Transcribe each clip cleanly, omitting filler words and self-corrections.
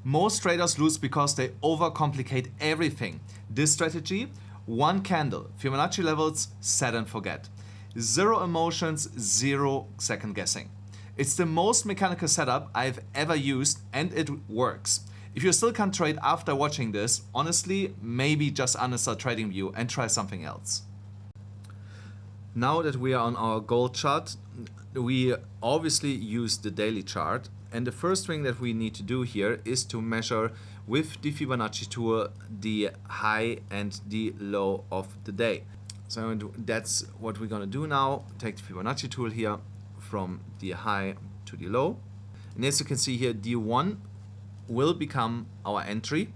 Most traders lose because they overcomplicate everything. This strategy, one candle, Fibonacci levels, set and forget. Zero emotions, zero second guessing. It's the most mechanical setup I've ever used and it works. If you still can't trade after watching this, honestly, maybe just uninstall TradingView and try something else. Now that we are on our gold chart, we obviously use the daily chart. And the first thing that we need to do here is to measure with the Fibonacci tool the high and the low of the day. So that's what we're going to do now. Take the Fibonacci tool here from the high to the low. And as you can see here, D1 will become our entry.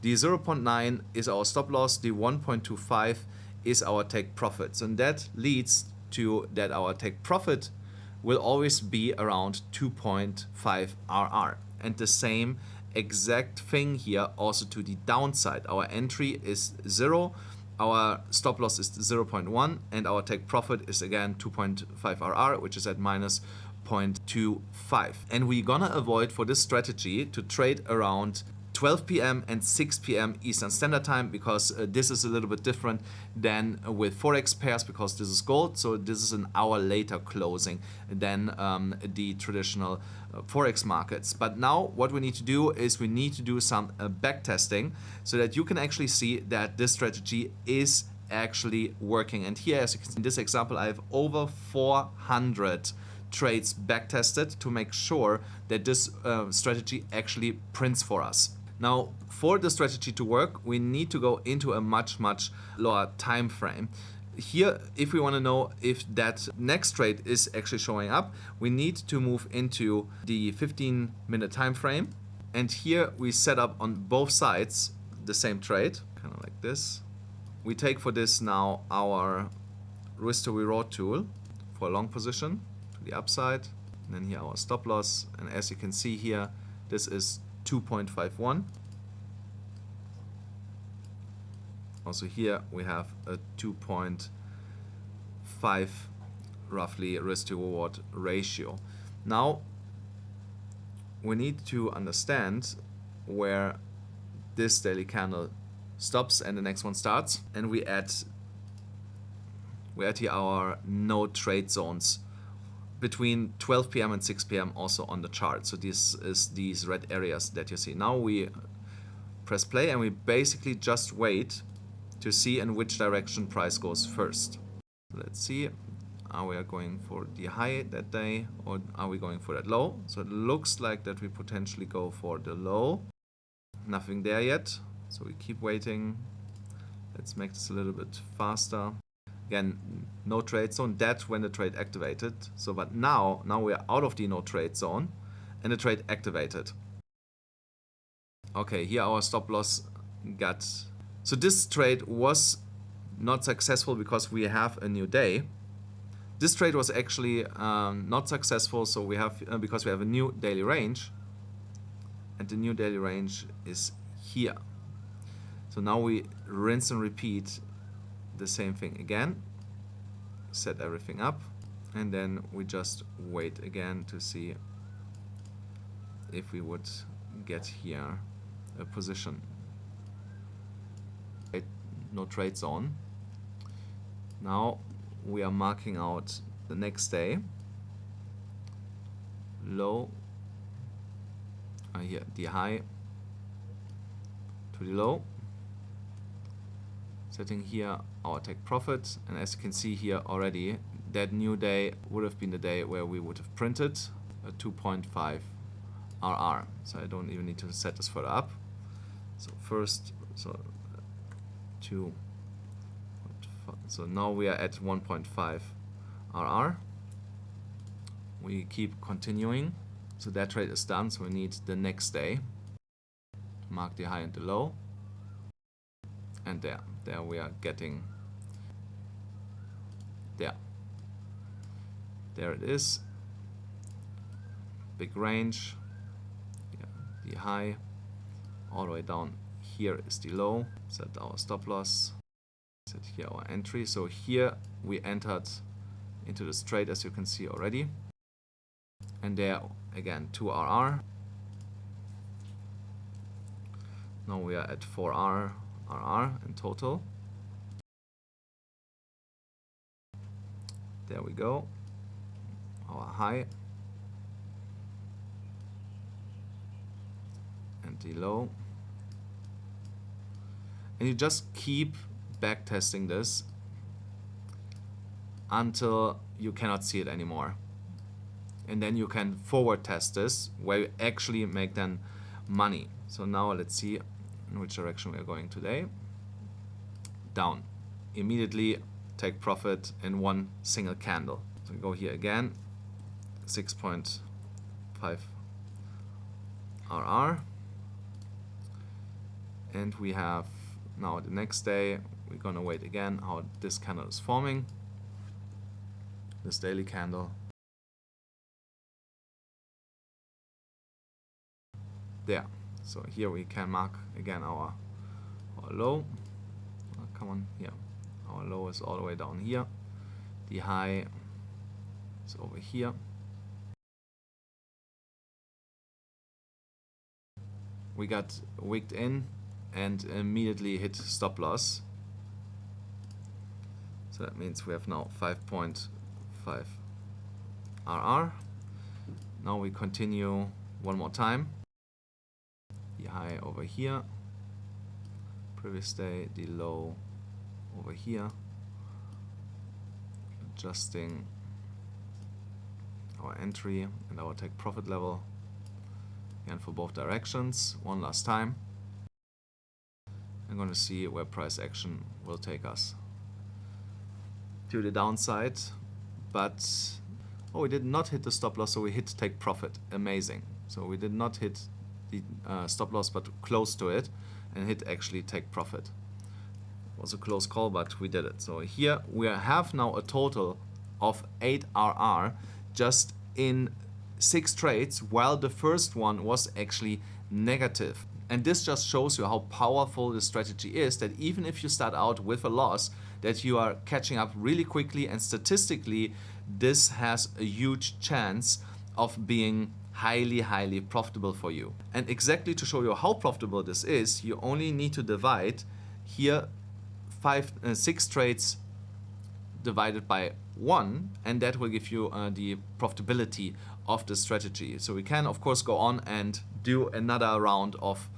The 0.9 is our stop loss. The 1.25 is our take profits. And that leads to that our take profit will always be around 2.5 RR. And the same exact thing here also to the downside. Our entry is 0, our stop loss is 0.1, and our take profit is again 2.5 RR, which is at minus 0.25. And we're gonna avoid for this strategy to trade around 12 p.m. and 6 p.m. Eastern Standard Time, because this is a little bit different than with Forex pairs, because this is gold, so this is an hour later closing than the traditional Forex markets. But now what we need to do is we need to do some back testing so that you can actually see that this strategy is actually working. And here, as you can see in this example, I have over 400 trades back tested to make sure that this strategy actually prints for us. Now, for the strategy to work, we need to go into a much lower time frame. Here, if we want to know if that next trade is actually showing up, we need to move into the 15-minute time frame. And here we set up on both sides the same trade, kind of like this. We take for this now our risk to reward tool for a long position to the upside. And then here our stop loss. And as you can see here, this is 2.51. Also here we have a 2.5 roughly risk to reward ratio. Now we need to understand where this daily candle stops and the next one starts, and we add here our no trade zones between 12 p.m. and 6 p.m. also on the chart. So this is these red areas that you see. Now we press play and we basically just wait to see in which direction price goes first. Let's see, are we going for the high that day or are we going for that low? So it looks like that we potentially go for the low. Nothing there yet, so we keep waiting. Let's make this a little bit faster. Again, no trade zone, that's when the trade activated. So, but now we are out of the no trade zone and the trade activated. Okay, here our stop loss got. So this trade was not successful because we have a new day. This trade was actually not successful, so we have because we have a new daily range, and the new daily range is here. So now we rinse and repeat the same thing again, set everything up, and then we just wait again to see if we would get here a position. No trade zone. Now we are marking out the next day. Low, here the high to the low. Setting here our take profit, and as you can see here already, that new day would have been the day where we would have printed a 2.5 RR. So I don't even need to set this further up. So first, so now we are at 1.5 RR. We keep continuing. So that trade is done. So we need the next day. Mark the high and the low. And there we are getting there. There it is. Big range. Yeah, the high all the way down. Here is the low. Set our stop loss. Set here our entry. So here we entered into this trade, as you can see already. And there again 2 RR. Now we are at 4 RR in total. There we go. Our high and the low. And you just keep back testing this until you cannot see it anymore. And then you can forward test this where you actually make then money. So now let's see in which direction we are going today. Down. Immediately take profit in one single candle. So we go here again, 6.5 RR. And we have now the next day, we're gonna wait again how this candle is forming. This daily candle. There. So here we can mark again our low. Come on, here. Our low is all the way down here. The high is over here. We got wicked in and immediately hit stop loss. So that means we have now 5.5 RR. Now we continue one more time. The high over here. Previous day, the low over here. Adjusting our entry and our take profit level. Again for both directions. One last time. I'm going to see where price action will take us. To the downside, but we did not hit the stop loss, so we hit take profit. Amazing. So we did not hit the stop loss, but close to it, and hit actually take profit. It was a close call, but we did it. So here we have now a total of 8 RR just in 6 trades, while the first one was actually negative. And this just shows you how powerful the strategy is, that even if you start out with a loss, that you are catching up really quickly, and statistically this has a huge chance of being highly profitable for you. And exactly to show you how profitable this is, you only need to divide here 6 trades divided by 1, and that will give you the profitability of the strategy. So we can of course go on and do another round of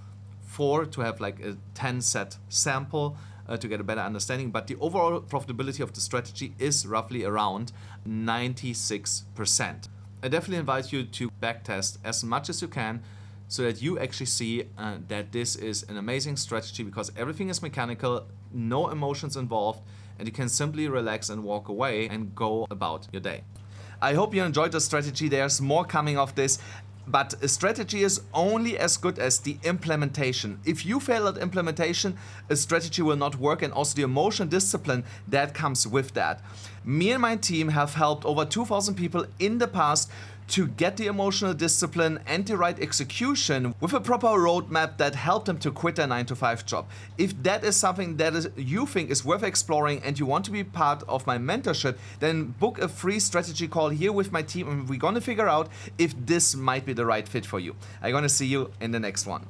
4 to have like a 10 set sample to get a better understanding, but the overall profitability of the strategy is roughly around 96%. I definitely invite you to backtest as much as you can so that you actually see that this is an amazing strategy, because everything is mechanical, no emotions involved, and you can simply relax and walk away and go about your day. I hope you enjoyed the strategy. There's more coming of this. But a strategy is only as good as the implementation. If you fail at implementation, a strategy will not work, and also the emotional discipline that comes with that. Me and my team have helped over 2,000 people in the past to get the emotional discipline and the right execution with a proper roadmap that helped them to quit their 9-to-5 job. If that is something that you think is worth exploring and you want to be part of my mentorship, then book a free strategy call here with my team, and we're gonna figure out if this might be the right fit for you. I'm gonna see you in the next one.